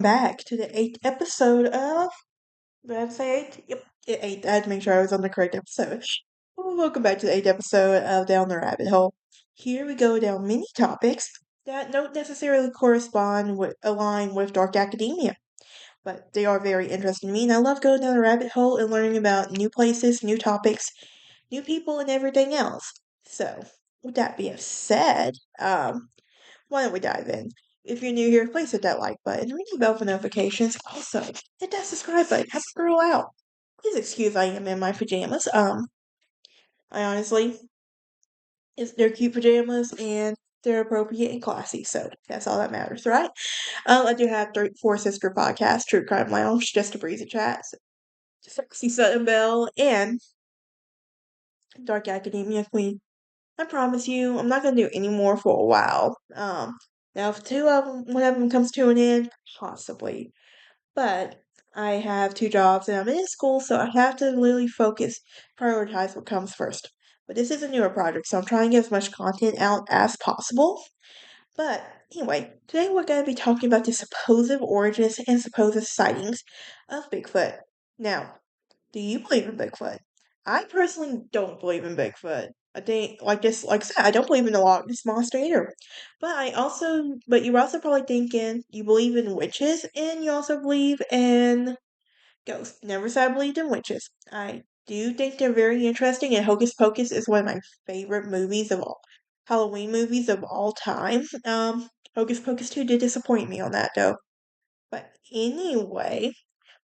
back to the eighth episode of. Did I say eight? Yep, eight. I had to make sure I was on the correct episode. Well, welcome back to the eighth episode of Down the Rabbit Hole. Here we go down many topics that don't necessarily correspond with align with dark academia, but they are very interesting to me, and I love going down the rabbit hole and learning about new places, new topics, new people, and everything else. So, with that being said, why don't we dive in? If you're new here, please hit that like button, ring the bell for notifications. Also, hit that subscribe button. Help a girl out. Please excuse I am in my pajamas. I honestly, they're cute pajamas and they're appropriate and classy, so that's all that matters, right? I do have four sister podcasts: True Crime Lounge, Just a Breezy Chat, Sexy Sutton Bell, and Dark Academia Queen. I promise you, I'm not gonna do any more for a while. Now if two of them, one of them comes to an end, possibly. But I have two jobs and I'm in school, so I have to really focus, prioritize what comes first. But this is a newer project, so I'm trying to get as much content out as possible. But anyway, today we're going to be talking about the supposed origins and supposed sightings of Bigfoot. Now, do you believe in Bigfoot? I personally don't believe in Bigfoot. I think, like I said, I don't believe in the Loch Ness Monster either. But you're also probably thinking you believe in witches and you also believe in ghosts. Never said I believed in witches. I do think they're very interesting, and Hocus Pocus is one of my favorite movies of all, Halloween movies of all time. Hocus Pocus 2 did disappoint me on that though. But anyway,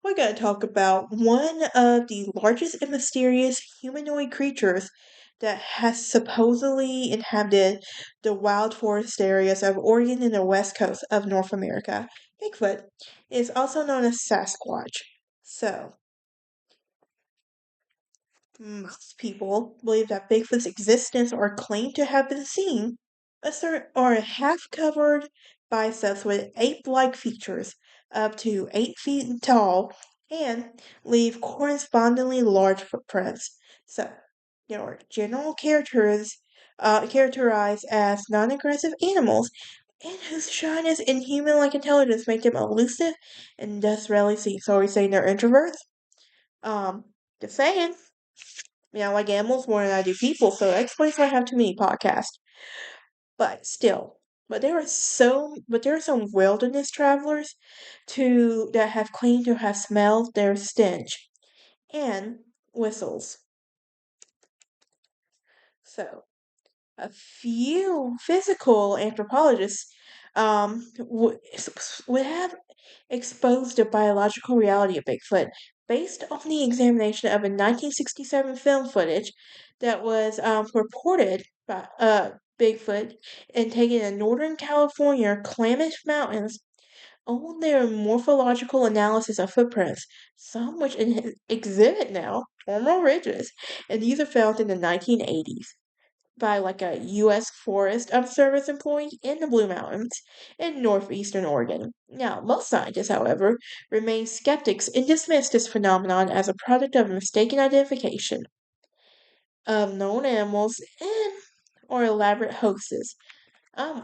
we're going to talk about one of the largest and mysterious humanoid creatures that has supposedly inhabited the wild forest areas of Oregon and the west coast of North America. Bigfoot is also known as Sasquatch. So, most people believe that Bigfoot's existence or claim to have been seen assert are half covered biceps with ape like features up to 8 feet tall and leave correspondingly large footprints. So, they are characterized as non aggressive animals and whose shyness and human like intelligence make them elusive and thus rarely seen. So, are we saying they're introverts? Um, just saying. I like animals more than I do people, so that explains why I have too many podcasts. But still, but there are some wilderness travelers to that have claimed to have smelled their stench and whistles. So, a few physical anthropologists would have exposed the biological reality of Bigfoot based on the examination of a 1967 film footage that was reported by Bigfoot and taken in Northern California Klamath Mountains on their morphological analysis of footprints, some which exhibit now formal ridges, and these are found in the 1980s by like a U.S. Forest Service employee in the Blue Mountains in northeastern Oregon. Now, most scientists, however, remain skeptics and dismiss this phenomenon as a product of mistaken identification of known animals and or elaborate hoaxes,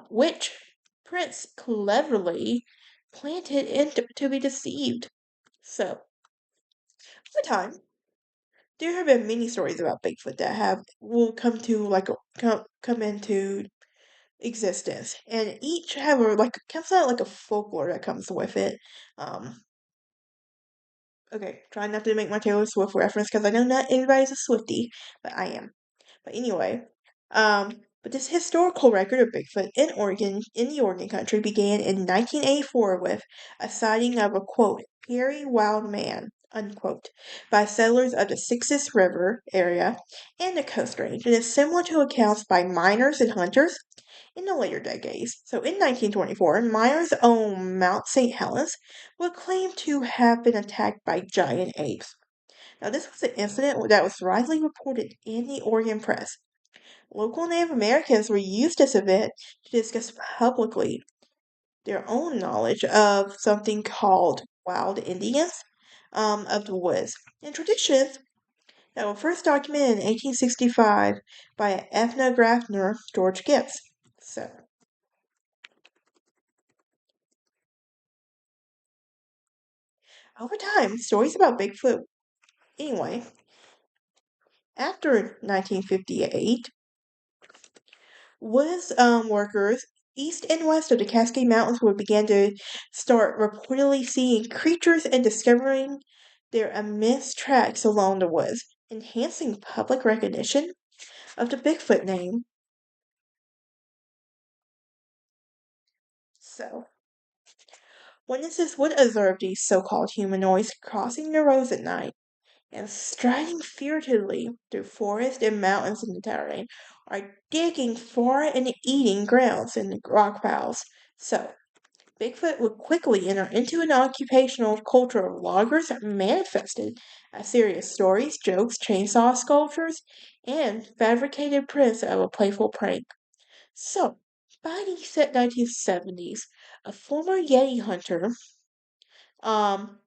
which Prince cleverly planted in to be deceived. So, over time, there have been many stories about Bigfoot that have will come to like come into existence, and each have a like comes out like a folklore that comes with it. Um, okay, try not to make my Taylor Swift reference because I know not everybody's a Swiftie, but I am. But anyway, but this historical record of Bigfoot in Oregon, in the Oregon country, began in 1984 with a sighting of a quote, hairy wild man, unquote, by settlers of the Sixes River area and the Coast Range, and is similar to accounts by miners and hunters in the later decades. So in 1924, miners on Mount St. Helens were claimed to have been attacked by giant apes. Now, this was an incident that was widely reported in the Oregon press. Local Native Americans were used this event to discuss publicly their own knowledge of something called wild Indians of the woods and traditions that were first documented in 1865 by ethnographer George Gibbs. So, Over time, stories about Bigfoot, anyway, after 1958, was workers east and west of the Cascade Mountains would begin to start reportedly seeing creatures and discovering their immense tracks along the woods, enhancing public recognition of the Bigfoot name. So, witnesses would observe these so-called humanoids crossing the roads at night and striding furtively through forests and mountains in the terrain, or digging for and eating grounds in the rock piles. So, Bigfoot would quickly enter into an occupational culture of loggers that manifested as serious stories, jokes, chainsaw sculptures, and fabricated prints of a playful prank. So, by the 1970s, a former Yeti hunter, um,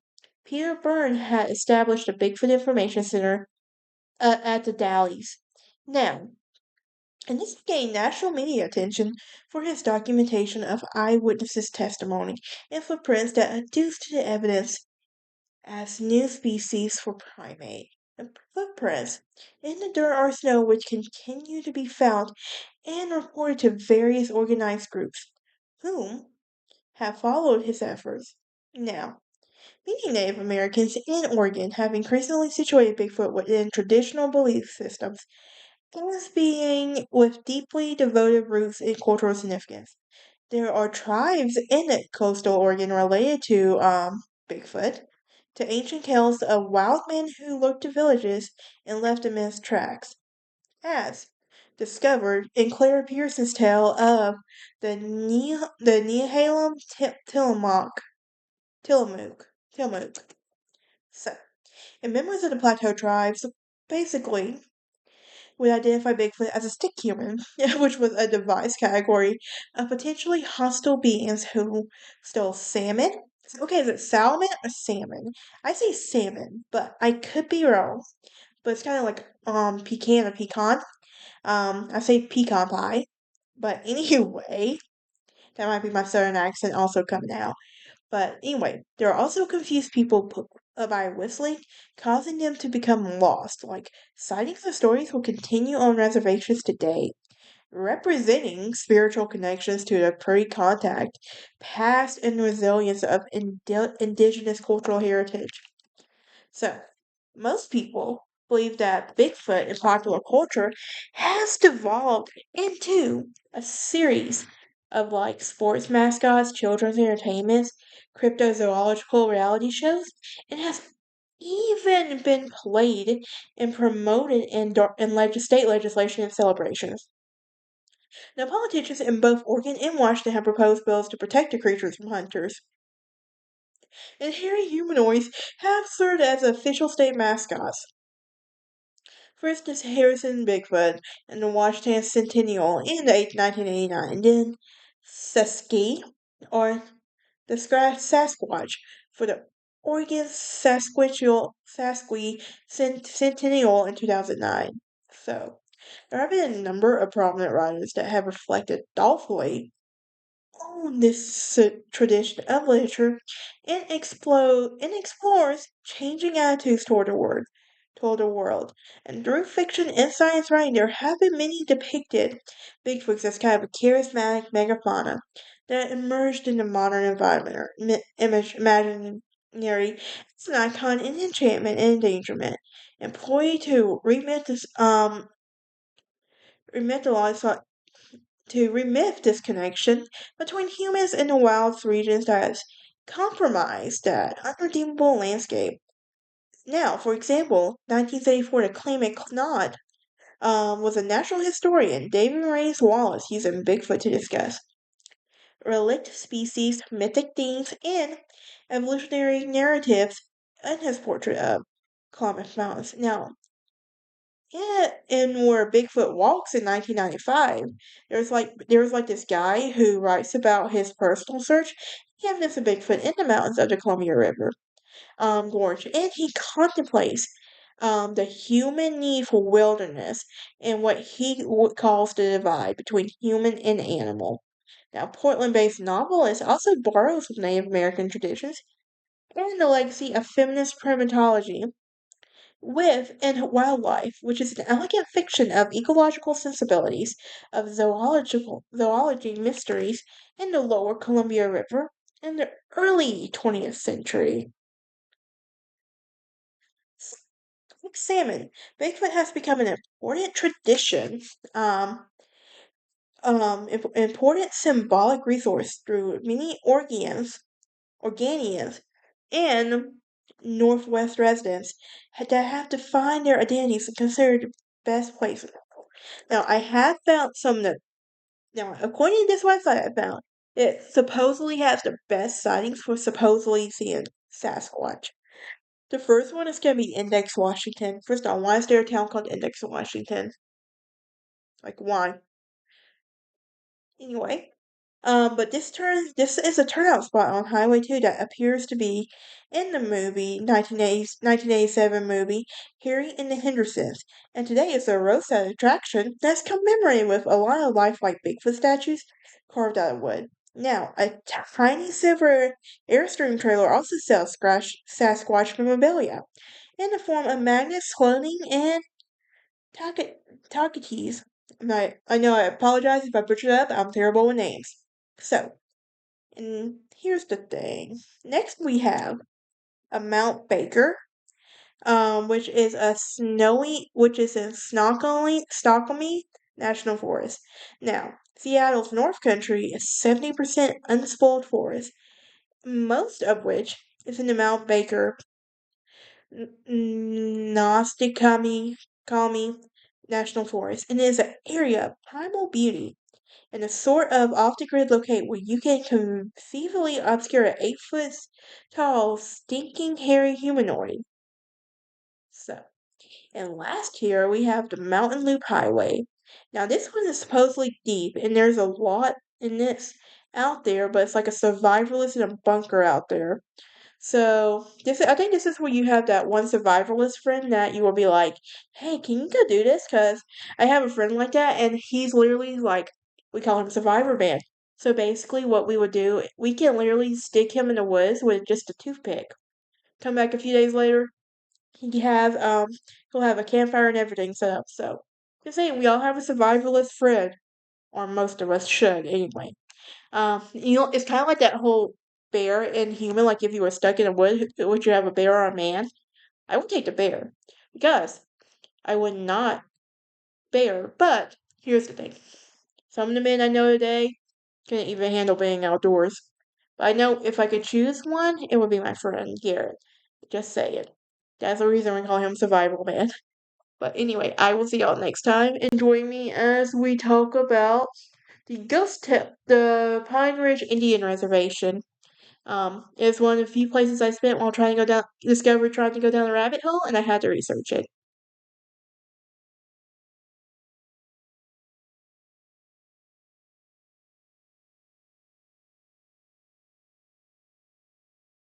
Peter Byrne, had established a Bigfoot Information Center at the Dalles. Now, and this gained national media attention for his documentation of eyewitnesses' testimony and footprints that adduced the evidence as new species for primate. And footprints in the dirt or snow which continue to be found and reported to various organized groups, whom have followed his efforts. Now, many Native Americans in Oregon have increasingly situated Bigfoot within traditional belief systems as being with deeply devoted roots in cultural significance. There are tribes in coastal Oregon related to Bigfoot, to ancient tales of wild men who lurked to villages and left immense tracks, as discovered in Clara Pearson's tale of the Nehalem Tillamook. So, and members of the Plateau tribes basically would identify Bigfoot as a stick human, which was a devised category of potentially hostile beings who stole salmon. Okay, is it salmon or salmon? I say salmon, but I could be wrong. But it's kind of like pecan or pecan. I say pecan pie. But anyway, that might be my southern accent also coming out. But anyway, there are also confused people by whistling, causing them to become lost. Like, sightings and stories will continue on reservations today, representing spiritual connections to the pre contact past and resilience of indigenous cultural heritage. So, most people believe that Bigfoot in popular culture has devolved into a series of like sports mascots, children's entertainments, cryptozoological reality shows, and has even been played and promoted in state legislation and celebrations. Now, politicians in both Oregon and Washington have proposed bills to protect the creatures from hunters, and hairy humanoids have served as official state mascots. For instance, Harrison Bigfoot and the Washington Centennial in the 1989, and then Sesky, or the Sasquatch, for the Oregon Sasqui Centennial in 2009. So, there have been a number of prominent writers that have reflected thoughtfully on this tradition of literature and explores changing attitudes toward the world. And through fiction and science writing, there have been many depicted Bigfoots as kind of a charismatic megafauna that emerged in the modern environment or imaginary as an icon in enchantment and endangerment, employed to remythologize to remove this connection between humans and the wild regions that has compromised that unredeemable landscape. Now, for example, 1974, the claimant Claude was a natural historian, David Reyes Wallace, using Bigfoot to discuss relict species, mythic themes, and evolutionary narratives in his portrait of Klamath Mountains. Now, in where Bigfoot walks in 1995, there was like this guy who writes about his personal search, evidence of Bigfoot in the mountains of the Columbia River Gorge, and he contemplates the human need for wilderness and what he calls the divide between human and animal. Now, Portland-based novelist also borrows from Native American traditions and the legacy of feminist primatology with and wildlife, which is an elegant fiction of ecological sensibilities, of zoology mysteries in the lower Columbia River in the early 20th century. Like salmon, Bigfoot has become an important tradition, important symbolic resource through many Organians and Northwest residents had to have to find their identities and consider the best places. Now, I have found some that, now, according to this website I found, it supposedly has the best sightings for supposedly seeing Sasquatch. The first one is going to be Index, Washington. First off, why is there a town called Index, Washington? Like, why? Anyway, but this is a turnout spot on Highway 2 that appears to be in the movie 1987 movie Harry and the Hendersons, and today is a roadside attraction that's commemorated with a lot of lifelike Bigfoot statues carved out of wood. Now, a tiny silver Airstream trailer also sells Sasquatch memorabilia in the form of magnets, clothing, and Talkatees. I know I apologize if I butchered up. I'm terrible with names. So, and here's the thing. Next we have a Mount Baker, which is in Snoqualmie National Forest. Now, Seattle's North Country is 70% unspoiled forest, most of which is in the Mount Baker Kami National Forest, and it is an area of primal beauty and a sort of off-the-grid locate where you can conceivably obscure an 8 foot tall, stinking, hairy humanoid. So, and last here we have the Mountain Loop Highway. Now this one is supposedly deep, and there's a lot in this out there, but it's like a survivalist in a bunker out there. So I think this is where you have that one survivalist friend that you will be like, "Hey, can you go do this?" Because I have a friend like that, and he's literally like, we call him Survivor Man. So basically, what we would do, we can literally stick him in the woods with just a toothpick. Come back a few days later, he have he'll have a campfire and everything set up. So just saying, we all have a survivalist friend, or most of us should anyway. It's kind of like that whole bear and human. Like if you were stuck in a wood, would you have a bear or a man? I would take the bear because I would not bear. But here's the thing: some of the men I know today couldn't even handle being outdoors. But I know if I could choose one, it would be my friend Garrett. Just saying. That's the reason we call him Survival Man. But anyway, I will see y'all next time. Enjoy me as we talk about the Pine Ridge Indian Reservation. It's one of the few places I spent while trying to go down the rabbit hole, and I had to research it.